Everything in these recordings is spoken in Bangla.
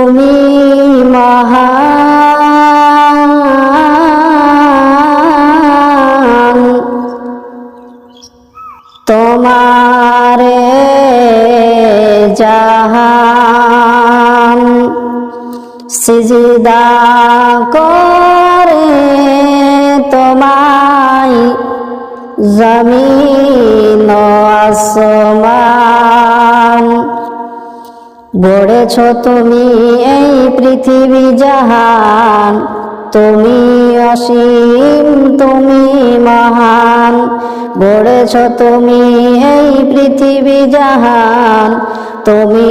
তুমি মহান, তোমারে জাহান সিজদা করে তোমায় জমিন আসমান। গড়েছ তুমি এই পৃথিবী জাহান, তুমি অসীম তুমি মহান। গড়েছ তুমি এই পৃথিবী জাহান, তুমি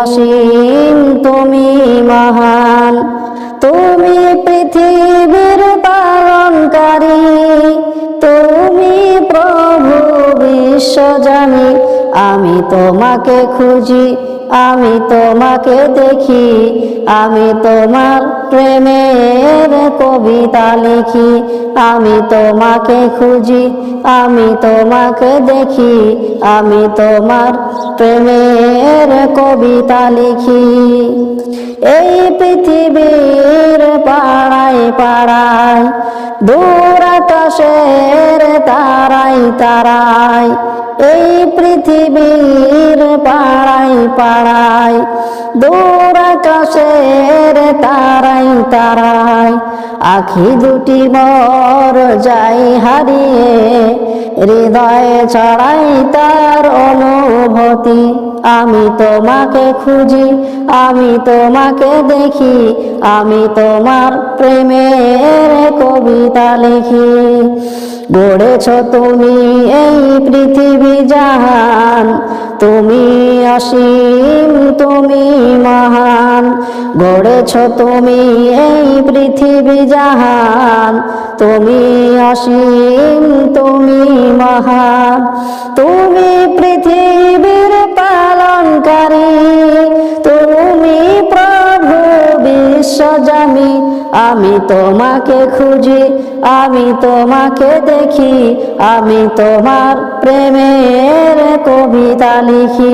অসীম তুমি মহান। তুমি পৃথিবীর পালনকারী, তুমি প্রভু বিশ্বজানি। আমি তোমাকে খুঁজি, আমি তোমাকে দেখি, আমি তোমার প্রেমের কবিতা লিখি। আমি তোমাকে খুঁজি, আমি তোমাকে দেখি, আমি তোমার প্রেমের কবিতা লিখি। এই পৃথিবীর পাড়ায় পাড়ায়, দূর আকাশের তারায় তারায়, এই পৃথিবীর পাড়ায় পাড়ায়, দূর আকাশের তারায় তারায়, আখি দুটি মোর যাই হারিয়ে, হৃদয়ে ছড়াই তার অনুভূতি। আমি তোমাকে খুঁজি, আমি তোমাকে দেখি, আমি তোমার প্রেমের কবিতা লিখি। গড়েছ তুমি এই পৃথিবী জাহান, তুমি অসীম তুমি মহান। গড়েছ তুমি এই পৃথিবী জাহান, তুমি অসীম তুমি মহান। তুমি পৃথিবীর পালনকারী, তুমি প্রভু বিশ্বজামি। আমি তোমাকে খুঁজি, আমি তোমাকে দেখি, আমি তোমার প্রেমের কবিতা লিখি।